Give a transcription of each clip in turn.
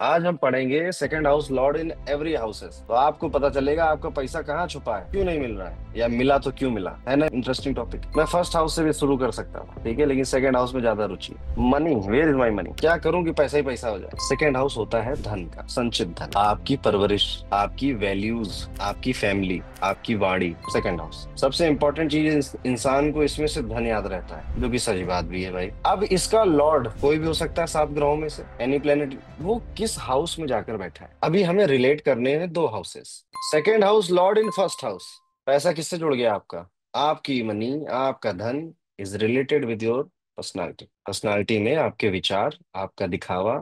आज हम पढ़ेंगे second house Lord in every houses. तो आपको पता चलेगा आपका पैसा कहाँ छुपा है, क्यों नहीं मिल रहा है, या मिला तो क्यों मिला है। ना इंटरेस्टिंग टॉपिक। मैं फर्स्ट हाउस से भी शुरू कर सकता हूँ, ठीक है, लेकिन सेकंड हाउस में ज्यादा रुचि है। Money, where is my money, क्या करूँ कि पैसा ही पैसा हो जाए। सेकंड हाउस होता है धन का, संचित धन, आपकी परवरिश, आपकी वैल्यूज, आपकी फैमिली, आपकी वाणी। सेकंड हाउस सबसे इंपॉर्टेंट चीज इंसान को इसमें से धन याद रहता है, जो कि सही बात भी है भाई। अब इसका लॉर्ड कोई भी हो सकता है 7 ग्रहों में से, एनी प्लेनेट, वो किस हाउस में जाकर बैठा है। अभी हमें रिलेट करने हैं दो houses. Second house Lord in first house, पैसा किससे जुड़ गया आपका, आपकी मनी, आपका धन is related with your personality. Personality में आपके विचार, आपका दिखावा,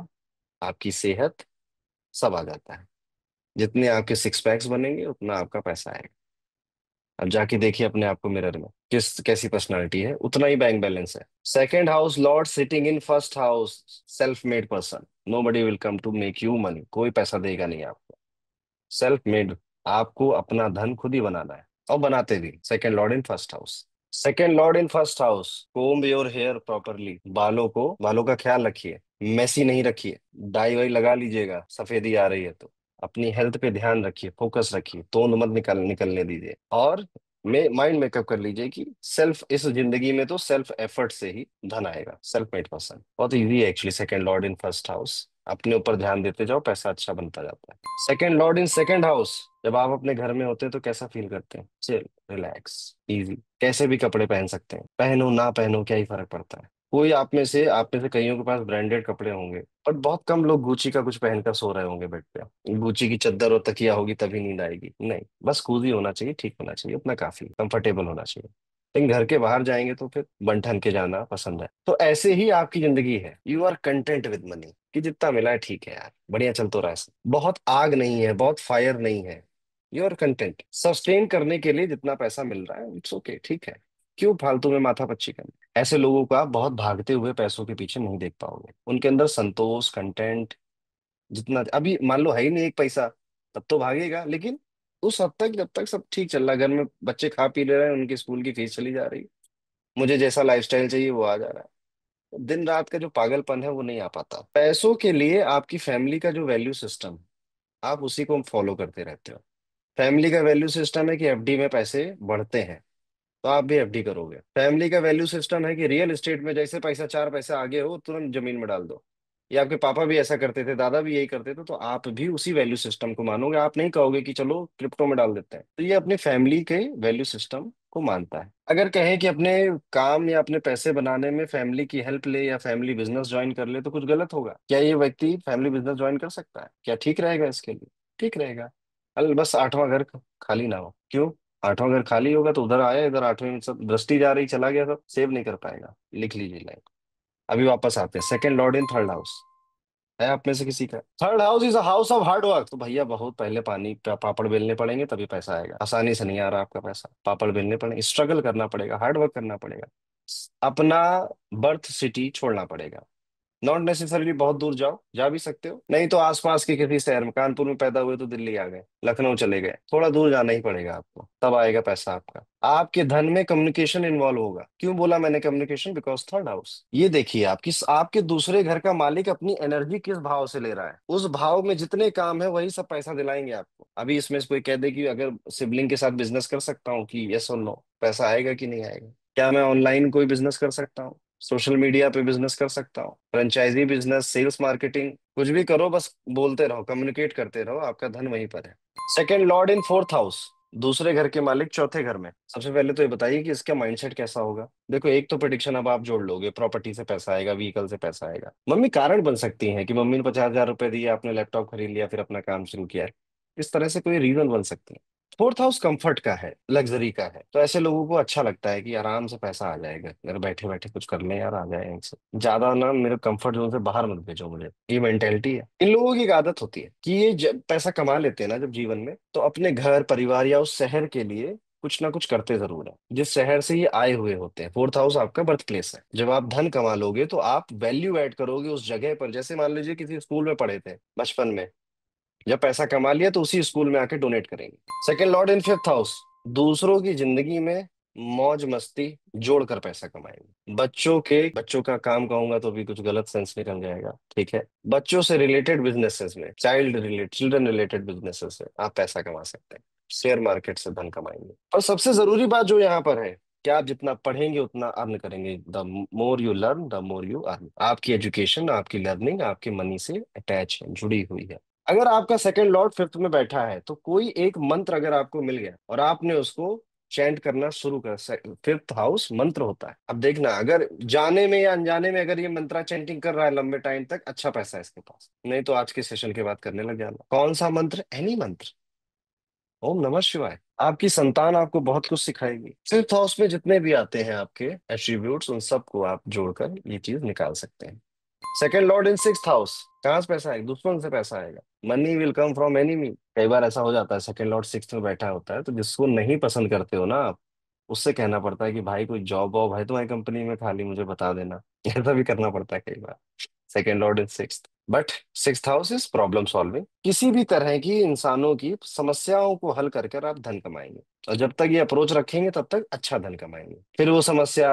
आपकी सेहत, सब आ जाता है। जितने आपके सिक्स पैक्स बनेंगे उतना आपका पैसा आएगा। अब जाके देखिए अपने आप को मिरर में, किस कैसी पर्सनालिटी है, उतना ही बैंक बैलेंस है। Second house lord sitting in first house, self made person, nobody will come to make you money, कोई पैसा देगा नहीं आपको। सेल्फ मेड, आपको अपना धन खुद ही बनाना है, और बनाते भी। Second lord in first house. Second lord in first house, comb your hair properly, बालों का ख्याल रखिए, मेसी नहीं रखिए। डाई वाई लगा लीजिएगा सफेदी आ रही है तो। अपनी हेल्थ पे ध्यान रखिए, फोकस रखिए, तोंद मत निकलने दीजिए। और माइंड मेकअप कर लीजिए कि सेल्फ, इस जिंदगी में तो सेल्फ एफर्ट से ही धन आएगा। सेल्फ मेड पर्सन बहुत इजी है actually. Second lord in first house, अपने ऊपर ध्यान देते जाओ, पैसा अच्छा बनता जाता है। Second lord in second house, जब आप अपने घर में होते हैं तो कैसा फील करते हैं, चिल, रिलैक्स, इजी, कैसे भी कपड़े पहन सकते हैं, पहनो ना पहनो क्या ही फर्क पड़ता है। कोई आप में से कईयों के पास ब्रांडेड कपड़े होंगे, बट बहुत कम लोग गुची का कुछ पहनकर सो रहे होंगे बेड पे। गुची की चादर और तकिया होगी तभी नींद आएगी, नहीं, बस कूजी होना चाहिए, ठीक होना चाहिए, उतना काफी कंफर्टेबल होना चाहिए। लेकिन घर के बाहर जाएंगे तो फिर बन ठन के जाना पसंद है। तो ऐसे ही आपकी जिंदगी है, you are content with money, कि जितना मिला है ठीक है यार, बढ़िया चल तो रहा है सब। बहुत आग नहीं है, बहुत फायर नहीं है। यू आर कंटेंट, सस्टेन करने के लिए जितना पैसा मिल रहा है इट्स ओके, ठीक है। क्यों फालतू में माथा पच्ची करना। ऐसे लोगों को आप बहुत भागते हुए पैसों के पीछे नहीं देख पाओगे। उनके अंदर संतोष, कंटेंट, जितना अभी मान लो है ही नहीं एक पैसा, तब तो भागेगा, लेकिन उस हद तक जब तक सब ठीक चल रहा है, घर में बच्चे खा पी ले रहे हैं, उनकी स्कूल की फीस चली जा रही है, मुझे जैसा लाइफस्टाइल चाहिए वो आ जा रहा है। दिन रात का जो पागलपन है वो नहीं आ पाता। पैसों के लिए आपकी फैमिली का जो वैल्यू सिस्टम, आप उसी को फॉलो करते रहते हो। फैमिली का वैल्यू सिस्टम है कि एफडी में पैसे बढ़ते हैं, तो आप भी एफडी करोगे। फैमिली का वैल्यू सिस्टम है कि रियल एस्टेट में जैसे पैसा 4 पैसे आगे हो तुरंत जमीन में डाल दो। ये आपके पापा भी ऐसा करते थे, दादा भी यही करते थे, तो आप भी उसी वैल्यू सिस्टम को मानोगे। आप नहीं कहोगे कि चलो क्रिप्टो में डाल देते हैं। तो ये अपनी फैमिली के वैल्यू सिस्टम को मानता है। अगर कहें कि अपने काम या अपने पैसे बनाने में फैमिली की हेल्प ले या फैमिली बिजनेस ज्वाइन कर ले तो कुछ गलत होगा क्या? ये व्यक्ति फैमिली बिजनेस ज्वाइन कर सकता है क्या? ठीक रहेगा इसके लिए? ठीक रहेगा, बस 8वां घर खाली ना हो। क्यों? 8वां घर खाली होगा तो उधर आया, इधर 8वें में सब दृष्टि जा रही, चला गया, सब सेव नहीं कर पाएगा। लिख लीजिए लाइन। अभी वापस आते हैं, second lord in third house है आप में से किसी का। Third house is a house of hard work. तो भैया बहुत पहले पापड़ बेलने पड़ेंगे तभी पैसा आएगा। आसानी से नहीं आ रहा आपका पैसा, पापड़ बेलने पड़ेंगे, स्ट्रगल करना पड़ेगा, हार्ड वर्क करना पड़ेगा, अपना बर्थ सिटी छोड़ना पड़ेगा। नॉट नेसेसरीली बहुत दूर जाओ, जा भी सकते हो, नहीं तो आसपास के किसी शहर में, कानपुर में पैदा हुए तो दिल्ली आ गए, लखनऊ चले गए, थोड़ा दूर जाना ही पड़ेगा आपको, तब आएगा पैसा आपका। आपके धन में कम्युनिकेशन इन्वॉल्व होगा। क्यों बोला मैंने कम्युनिकेशन? Because third house. ये देखिए आपके दूसरे घर का मालिक अपनी एनर्जी किस भाव से ले रहा है, उस भाव में जितने काम है वही सब पैसा दिलाएंगे आपको। अभी इसमें से कोई कह दे कि अगर सिबलिंग के साथ बिजनेस कर सकता हूँ, कि यस और नो, पैसा आएगा कि नहीं आएगा? क्या मैं ऑनलाइन कोई बिजनेस कर सकता हूँ? सोशल मीडिया पे बिजनेस कर सकता हूँ, फ्रेंचाइजी बिजनेस, सेल्स, मार्केटिंग, कुछ भी करो, बस बोलते रहो, कम्युनिकेट करते रहो, आपका धन वहीं पर है। Second lord in fourth house, दूसरे घर के मालिक चौथे घर में। सबसे पहले तो ये बताइए कि इसका माइंडसेट कैसा होगा। देखो एक तो प्रेडिक्शन अब आप जोड़ लोगे, प्रॉपर्टी से पैसा आएगा, व्हीकल से पैसा आएगा। मम्मी कारण बन सकती हैं कि मम्मी ने 50,000 रुपए दिए, आपने लैपटॉप खरीद लिया, फिर अपना काम शुरू किया है। इस तरह से कोई रीजन बन सकती है। फोर्थ हाउस कंफर्ट का है, लग्जरी का है, तो ऐसे लोगों को अच्छा लगता है कि आराम से पैसा आ जाएगा, घर बैठे बैठे कुछ कर लें यार, आ जाए इनसे, ज्यादा ना मेरे कंफर्ट जोन से बाहर मत भेजो मुझे। ये मेंटेलिटी है। इन लोगों की एक आदत होती है कि ये जब पैसा कमा लेते हैं ना जब जीवन में, तो अपने घर परिवार या उस शहर के लिए कुछ ना कुछ करते जरूर है, जिस शहर से ये आए हुए होते हैं। फोर्थ हाउस आपका बर्थ प्लेस है। जब आप धन कमा लोगे तो आप वैल्यू ऐड करोगे उस जगह पर। जैसे मान लीजिए किसी स्कूल में पढ़े थे बचपन में, जब पैसा कमा लिया तो उसी स्कूल में आके डोनेट करेंगे। Second lord in fifth house, दूसरों की जिंदगी में मौज मस्ती जोड़कर पैसा कमाएंगे। बच्चों का काम कहूंगा तो भी कुछ गलत सेंस निकल जाएगा, ठीक है। बच्चों से रिलेटेड बिजनेसेस में, चिल्ड्रन रिलेटेड बिजनेसेस में आप पैसा कमा सकते हैं। शेयर मार्केट से धन कमाएंगे। और सबसे जरूरी बात जो यहाँ पर है कि आप जितना पढ़ेंगे उतना अर्न करेंगे। The more you learn the more you earn. आपकी एजुकेशन, आपकी लर्निंग आपके मनी से अटैच है, जुड़ी हुई है। अगर आपका सेकंड लॉर्ड फिफ्थ में बैठा है तो कोई एक मंत्र अगर आपको मिल गया और आपने उसको चैंट करना शुरू कर, फिफ्थ हाउस मंत्र होता है। अब देखना, अगर जाने में या अनजाने में अगर ये मंत्रा चैंटिंग कर रहा है लंबे टाइम तक, अच्छा पैसा है इसके पास। नहीं तो आज के सेशन के बाद करने लग जाना। कौन सा मंत्र? एनी मंत्र। ओम नमः शिवाय। आपकी संतान आपको बहुत कुछ सिखाएगी। फिफ्थ हाउस में जितने भी आते हैं आपके एट्रीब्यूट्स, उन सबको आप जोड़कर ये चीज निकाल सकते हैं। Second lord in sixth house, कहाँ से पैसा आएगा? दुश्मन से पैसा आएगा। Money will come from enemy. कई बार ऐसा हो जाता है, सेकंड लॉर्ड सिक्स्थ में बैठा होता है तो जिसको नहीं पसंद करते हो ना आप, उससे कहना पड़ता है कि भाई कोई जॉब वॉब है तुम्हारी कंपनी में खाली, मुझे बता देना। ऐसा भी करना पड़ता है कई बार। Second lord in sixth. But sixth house is problem solving. किसी भी तरह की इंसानों की समस्याओं को हल कर कर आप धन कमाएंगे। और जब तक ये अप्रोच रखेंगे तब तक अच्छा धन कमाएंगे। फिर वो समस्या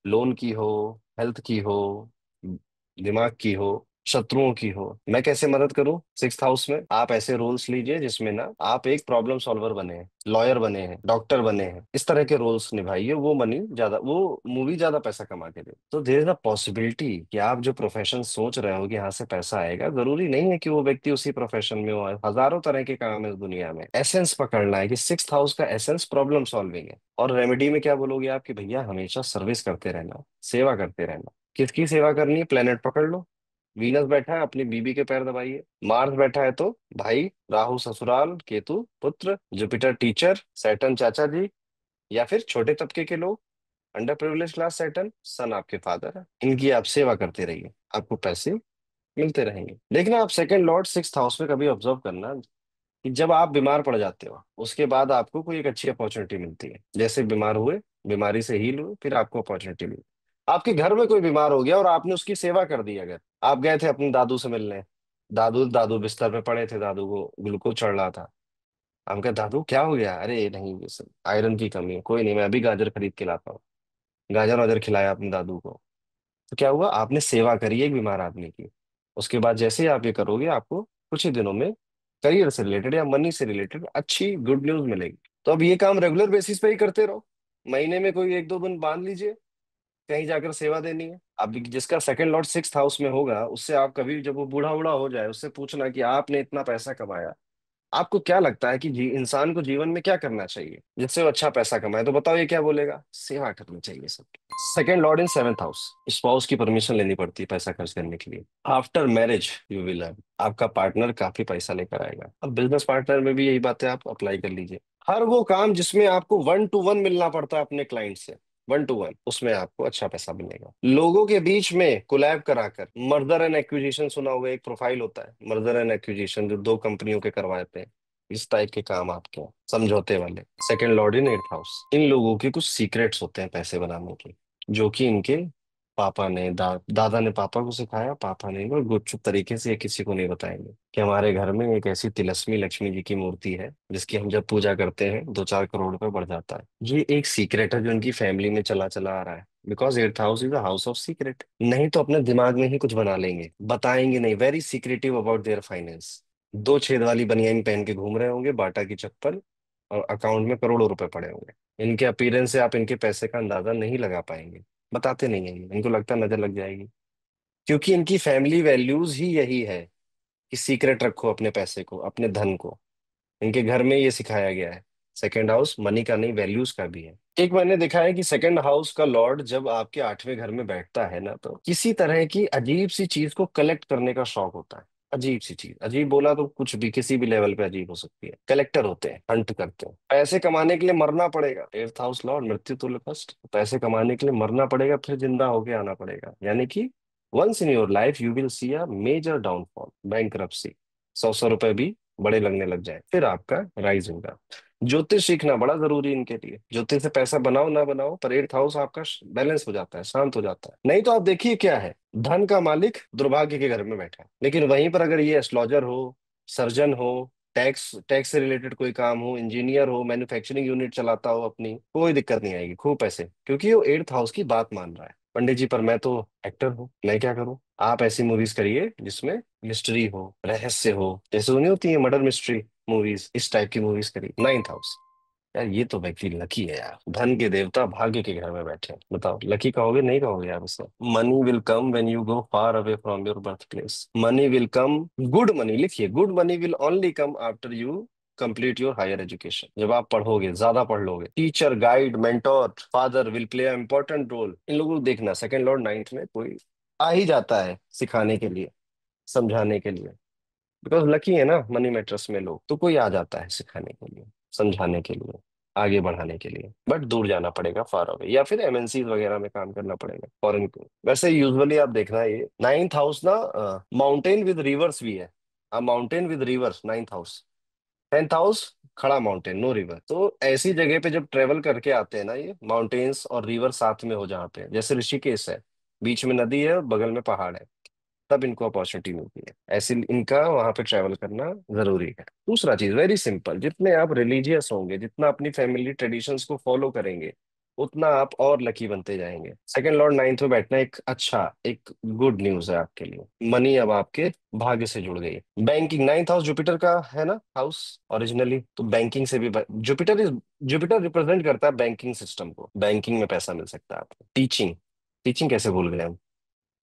लोन की हो, हेल्थ की हो, दिमाग की हो, शत्रुओं की हो, मैं कैसे मदद करूं? सिक्स्थ हाउस में आप ऐसे रोल्स लीजिए जिसमें ना आप एक प्रॉब्लम सॉल्वर बने हैं, लॉयर बने हैं, डॉक्टर बने हैं। इस तरह के रोल्स निभाइए। वो मूवी ज्यादा पैसा कमा के दे। तो देयर इज अ पॉसिबिलिटी कि आप जो प्रोफेशन सोच रहे हो कि यहाँ से पैसा आएगा, जरूरी नहीं है कि वो व्यक्ति उसी प्रोफेशन में हो। हजारों तरह के काम है इस दुनिया में। एसेंस पकड़ना है कि सिक्स्थ हाउस का एसेंस प्रॉब्लम सॉल्विंग है। और रेमेडी में क्या बोलोगे आप कि भैया हमेशा सर्विस करते रहना, सेवा करते रहना। किसकी सेवा करनी है? प्लेनेट पकड़ लो। वीनस बैठा है, अपनी बीबी के पैर दबाइए। मार्स बैठा है तो भाई, राहु ससुराल, केतु पुत्र, जुपिटर टीचर, सैटर्न चाचा जी, या फिर छोटे तबके के लोग, अंडर प्रिविलेज क्लास सैटर्न, सन आपके फादर है। इनकी आप सेवा करते रहिए, आपको पैसे मिलते रहेंगे। लेकिन आप सेकंड लॉर्ड सिक्स्थ हाउस में कभी ऑब्जर्व करना कि जब आप बीमार पड़ जाते हो उसके बाद आपको कोई एक अच्छी अपॉर्चुनिटी मिलती है। जैसे बीमार हुए, बीमारी से हील हुए, फिर आपको अपॉर्चुनिटी मिली। आपके घर में कोई बीमार हो गया और आपने उसकी सेवा कर दी। अगर आप गए थे अपने दादू से मिलने, दादू दादू बिस्तर पे पड़े थे, दादू को ग्लूकोज चढ़ रहा था। हम कहे दादू क्या हो गया? अरे नहीं, ये सब आयरन की कमी है। कोई नहीं, मैं अभी गाजर खरीद के लाता हूँ। गाजर वाजर खिलाया अपने दादू को। तो क्या हुआ? आपने सेवा करी एक बीमार आदमी की। उसके बाद जैसे ही आप ये करोगे, आपको कुछ ही दिनों में करियर से रिलेटेड या मनी से रिलेटेड अच्छी गुड न्यूज मिलेगी। तो अब ये काम रेगुलर बेसिस पे ही करते रहो। महीने में कोई एक दो दिन बांध लीजिए, कहीं जाकर सेवा देनी है। अब जिसका सेकंड लॉर्ड सिक्स्थ हाउस में होगा, उससे आप कभी जब वो बूढ़ा बूढ़ा हो जाए, उससे पूछना कि आपने इतना पैसा कमाया, आपको क्या लगता है कि इंसान को जीवन में क्या करना चाहिए जिससे वो अच्छा पैसा कमाए? तो बताओ ये क्या बोलेगा? सेवा करनी चाहिए सब। सेकेंड लॉर्ड इन सेवेंथ हाउस। स्पाउस की परमिशन लेनी पड़ती है पैसा खर्च करने के लिए। After marriage you will earn. आपका पार्टनर काफी पैसा लेकर आएगा। अब बिजनेस पार्टनर में भी यही बातें आप अप्लाई कर लीजिए। हर वो काम जिसमें आपको वन टू वन मिलना पड़ता है अपने क्लाइंट से, वन टू वन, उसमें आपको अच्छा पैसा मिलेगा। लोगों के बीच में कोलैब कराकर, मर्जर एंड एक्विजिशन सुना होगा, एक प्रोफाइल होता है मर्जर एंड एक्विजिशन जो दो कंपनियों के करवाते हैं। इस टाइप के काम आपके हैं, समझौते वाले। Second lord in eighth house. इन लोगों के कुछ सीक्रेट्स होते हैं पैसे बनाने के, जो कि इनके पापा ने दादा ने पापा को सिखाया, पापा ने इनको गुपचुप तरीके से ये किसी को नहीं बताएंगे कि हमारे घर में एक ऐसी तिलस्मी लक्ष्मी जी की मूर्ति है जिसकी हम जब पूजा करते हैं 2-4 करोड़ रुपए बढ़ जाता है। ये एक सीक्रेट है जो इनकी फैमिली में चला चला आ रहा है। Because eighth house is the house of secret. नहीं तो अपने दिमाग में ही कुछ बना लेंगे, बताएंगे नहीं। Very secretive about their finance. दो छेद वाली बनियान पहन के घूम रहे होंगे, बाटा की चप्पल, और अकाउंट में करोड़ों रुपए पड़े होंगे। इनके अपीयरेंस से आप इनके पैसे का अंदाजा नहीं लगा पाएंगे। बताते नहीं है, इनको लगता है नजर लग जाएगी। क्योंकि इनकी फैमिली वैल्यूज ही यही है कि सीक्रेट रखो अपने पैसे को, अपने धन को। इनके घर में ये सिखाया गया है। सेकंड हाउस मनी का नहीं, वैल्यूज का भी है। एक मैंने देखा है कि सेकंड हाउस का लॉर्ड जब आपके आठवें घर में बैठता है ना, तो किसी तरह की अजीब सी चीज को कलेक्ट करने का शौक होता है। अजीब सी चीज, अजीब बोला तो कुछ भी किसी भी लेवल पे अजीब हो सकती है। कलेक्टर होते हैं, हंट करते हैं। पैसे कमाने के लिए मरना पड़ेगा। एट्थ हाउस लॉर्ड मृत्यु तुल्य कष्ट। पैसे कमाने के लिए मरना पड़ेगा, फिर जिंदा होके आना पड़ेगा। यानी कि once in your life you will see a major downfall, bankruptcy. 100-100 रुपए भी बड़े लगने लग जाए, फिर आपका राइज होगा। ज्योतिष सीखना बड़ा जरूरी है इनके लिए। ज्योतिष से पैसा बनाओ ना बनाओ, पर एट्थ हाउस आपका बैलेंस हो जाता है, शांत हो जाता है। नहीं तो आप देखिए क्या है, धन का मालिक दुर्भाग्य के घर में बैठा है। लेकिन वहीं पर अगर ये एस्ट्रोलॉजर हो, सर्जन हो, टैक्स टैक्स से रिलेटेड कोई काम हो, इंजीनियर हो, मैन्युफैक्चरिंग यूनिट चलाता हो अपनी, कोई दिक्कत नहीं आएगी, खूब पैसे, क्योंकि वो एट्थ हाउस की बात मान रहा है। पंडित जी पर मैं तो एक्टर हूँ, मैं क्या करूँ? आप ऐसी मूवीज करिए जिसमें मिस्ट्री हो, रहस्य हो, जैसे वो नहीं होती है मर्डर मिस्ट्री मूवीज, इस टाइप की मूवीज करिए। Ninth house. यार ये तो व्यक्ति लकी है यार, धन के देवता भाग्य के घर में बैठे हैं। बताओ लकी कहोगे नहीं कहोगे आप इसे? Money will come when you go far away from your birth place. Money will come, good money लिखिए, good money will only come after you complete your higher education. जब आप पढ़ोगे, ज्यादा पढ़ लोगे, teacher, guide, mentor, father will play a important role. इन लोगों को देखना, सेकंड लॉर्ड नाइन्थ में कोई आ ही जाता है सिखाने के लिए, समझाने के लिए। बिकॉज लकी है ना मनी मैटर्स में लोग, तो कोई आ जाता है सिखाने के लिए, समझाने के लिए, आगे बढ़ाने के लिए। बट दूर जाना पड़ेगा, फार अवे, या फिर एमएनसी वगैरह में काम करना पड़ेगा, फॉरेन को। वैसे यूजुअली आप देखना, ये नाइन्थ हाउस ना माउंटेन विद रिवर्स भी है। Mountain with reverse ninth house. Tenth house खड़ा माउंटेन, नो रिवर। तो ऐसी जगह पे जब ट्रेवल करके आते हैं ना, ये माउंटेन्स और रिवर साथ में हो जहाँ पे, जैसे ऋषिकेश है, बीच में नदी है, बगल में पहाड़ है, तब इनको अपॉर्चुनिटी मिलती है। ऐसे इनका वहां पे ट्रैवल करना जरूरी है। दूसरा चीज वेरी सिंपल, जितने आप रिलीजियस होंगे, जितना अपनी फैमिली ट्रेडिशंस को फॉलो करेंगे, उतना आप और लकी बनते जाएंगे। सेकंड लॉर्ड नाइन्थ में बैठना एक अच्छा, एक गुड न्यूज है आपके लिए। मनी अब आपके भाग्य से जुड़ गई। बैंकिंग, नाइन्थ हाउस जुपिटर का है ना हाउस ओरिजिनली, तो बैंकिंग से भी जुपिटर रिप्रेजेंट करता है बैंकिंग सिस्टम को, बैंकिंग में पैसा मिल सकता है आपको। टीचिंग, टीचिंग कैसे भूल गए हम?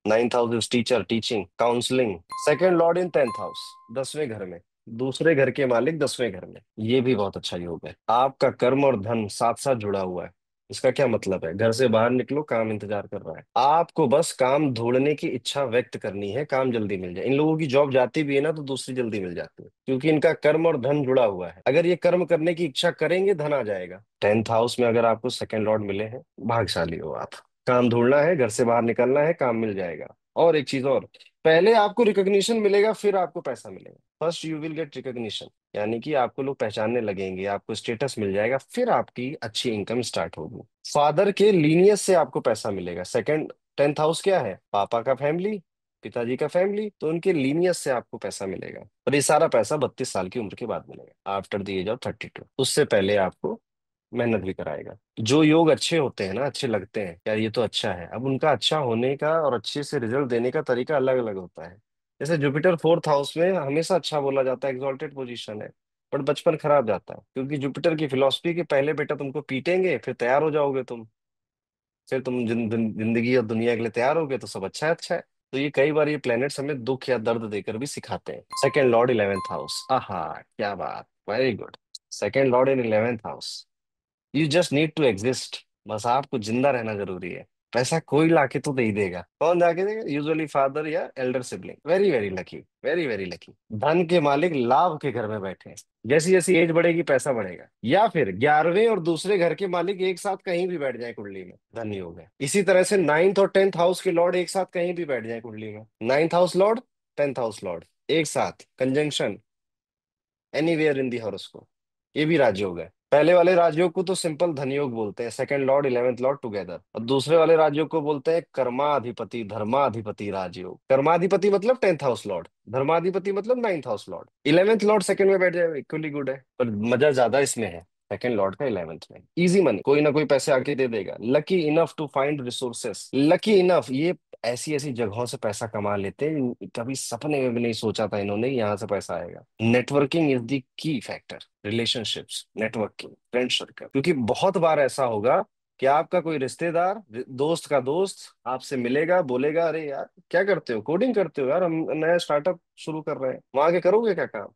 Ninth house is teacher, teaching, counselling. Second lord in tenth house, 10वें घर में, दूसरे घर के मालिक 10वें घर में, ये भी बहुत अच्छा योग है। आपका कर्म और धन साथ साथ जुड़ा हुआ है। इसका क्या मतलब है? घर से बाहर निकलो, काम इंतजार कर रहा है, आपको बस काम ढूंढने की इच्छा व्यक्त करनी है, काम जल्दी मिल जाए। इन लोगों की जॉब जाती भी है ना, तो दूसरी जल्दी मिल जाती है, क्योंकि इनका कर्म और धन जुड़ा हुआ है। अगर ये कर्म करने की इच्छा करेंगे, धन आ जाएगा। टेंथ हाउस में अगर आपको सेकंड लॉर्ड मिले हैं, भाग्यशाली हो आप। काम ढूंढना है, घर से बाहर निकलना है, काम मिल जाएगा। और एक चीज और, पहले आपको रिकॉग्निशन मिलेगा, फिर आपको पैसा मिलेगा। First you will get recognition, यानी कि आपको लोग पहचानने लगेंगे, आपको स्टेटस मिल जाएगा, फिर आपकी अच्छी इनकम स्टार्ट होगी। फादर के लीनियस से आपको पैसा मिलेगा। सेकंड, टेंथ हाउस क्या है? पापा का फैमिली, पिताजी का फैमिली, तो उनके लीनियस से आपको पैसा मिलेगा। और ये सारा पैसा 32 साल की उम्र के बाद मिलेगा, आफ्टर द एज ऑफ 32। उससे पहले आपको मेहनत भी कराएगा। जो योग अच्छे होते हैं ना, अच्छे लगते हैं यार, ये तो अच्छा है, अब उनका अच्छा होने का और अच्छे से रिजल्ट देने का तरीका अलग अलग होता है। जैसे जुपिटर फोर्थ हाउस में हमेशा अच्छा बोला जाता है, एक्सॉल्टेड पोजीशन है, बट बचपन खराब जाता है, क्योंकि जुपिटर की फिलॉसफी के पहले बेटा तुमको पीटेंगे, फिर तैयार हो जाओगे तुम, फिर तुम जिंदगी और दुनिया के लिए तैयार होगे, तो सब अच्छा है, अच्छा है। तो ये कई बार ये प्लैनेट्स हमें दुख या दर्द देकर भी सिखाते हैं। सेकेंड लॉर्ड इलेवेंथ हाउस, आहा, क्या बात, very good. Second lord in eleventh house, you just need to exist. बस आपको जिंदा रहना जरूरी है। पैसा कोई लाके तो दे ही देगा, कौन जाके देगा? यूजुअली फादर या Elder sibling. Very very lucky, very very lucky. धन के मालिक लाभ के घर में बैठे हैं। जैसी जैसी एज बढ़ेगी पैसा बढ़ेगा। या फिर 11वें और दूसरे घर के मालिक एक साथ कहीं भी बैठ जाए कुंडली में, धनी हो गए। इसी तरह से नाइन्थ और टेंथ हाउस के लॉर्ड एक साथ कहीं भी बैठ जाए कुंडली में, ninth house Lord, tenth house Lord, एक साथ conjunction anywhere in the horoscope, ये भी राजयोग है। पहले वाले राजयोग को तो सिंपल धनयोग बोलते हैं, second Lord eleventh Lord together. और दूसरे वाले राजयोग को बोलते हैं कर्माधिपति धर्माधिपति राजयोग। कर्माधिपति मतलब टेंथ हाउस लॉर्ड, धर्माधिपति मतलब ninth house Lord. Eleventh Lord second में बैठ जाए, इक्वली गुड है, पर मजा ज्यादा इसमें है सेकंड लॉर्ड का इलेवेंथ में। इजी मनी, कोई ना कोई पैसे आके दे देगा। Lucky enough to find resources, lucky enough, ये ऐसी ऐसी जगहों से पैसा कमा लेते हैं, कभी सपने में भी नहीं सोचा था इन्होंने यहाँ से पैसा आएगा। Networking is the key factor, relationships, networking, friend circle. क्योंकि बहुत बार ऐसा होगा कि आपका कोई रिश्तेदार, दोस्त का दोस्त आपसे मिलेगा, बोलेगा अरे यार क्या करते हो, कोडिंग करते हो यार, हम नया स्टार्टअप शुरू कर रहे हैं, वहां आके करोगे क्या काम?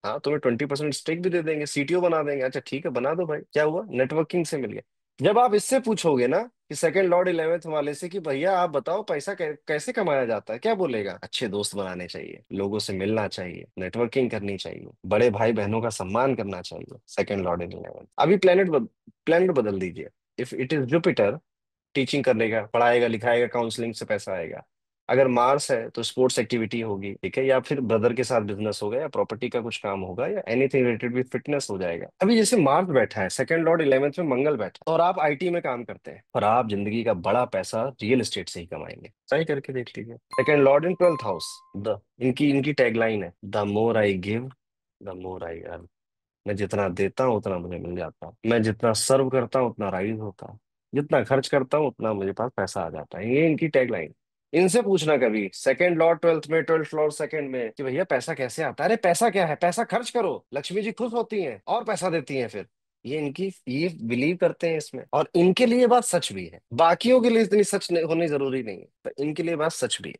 हाँ, तुम्हें 20% स्टेक भी दे देंगे, सीटीओ बना देंगे। अच्छा ठीक है, बना दो भाई, क्या हुआ, नेटवर्किंग से मिल गया। जब आप इससे पूछोगे ना कि सेकंड लॉर्ड इलेवेंथ वाले से कि भैया आप बताओ पैसा कैसे कमाया जाता है, क्या बोलेगा? अच्छे दोस्त बनाने चाहिए, लोगों से मिलना चाहिए, नेटवर्किंग करनी चाहिए, बड़े भाई बहनों का सम्मान करना चाहिए। Second lord in eleventh. अभी प्लेनेट बदल दीजिए। If it is Jupiter, teaching करेगा, पढ़ाएगा लिखाएगा, काउंसलिंग से पैसा आएगा। अगर मार्स है तो स्पोर्ट्स एक्टिविटी होगी, ठीक है, या फिर ब्रदर के साथ बिजनेस होगा, या प्रॉपर्टी का कुछ काम होगा, या एनीथिंग रिलेटेड विद फिटनेस हो जाएगा। अभी जैसे मार्स बैठा है, सेकंड लॉर्ड इलेवेंथ में मंगल बैठा है, और आप आईटी में काम करते हैं, और आप जिंदगी का बड़ा पैसा रियल एस्टेट से ही कमाएंगे। ट्राई करके देख लीजिए। Second lord in twelfth house, the इनकी इनकी टैगलाइन है, the more I give the more I earn, मैं जितना देता हूँ उतना मुझे मिल जाता है, मैं जितना सर्व करता हूँ उतना राइज होता है, जितना खर्च करता हूँ उतना मुझे पास पैसा आ जाता है। ये इनकी टैगलाइन। इनसे पूछना कभी सेकंड लॉ ट्वेल्थ में, ट्वेल्थ लॉ सेकंड में, कि भैया पैसा कैसे आता है? अरे पैसा क्या है, पैसा खर्च करो, लक्ष्मी जी खुश होती हैं और पैसा देती हैं फिर। ये बिलीव करते हैं इसमें, और इनके लिए बात सच भी है, बाकियों के लिए इतनी सच होनी जरूरी नहीं है, पर इनके लिए बात सच भी है।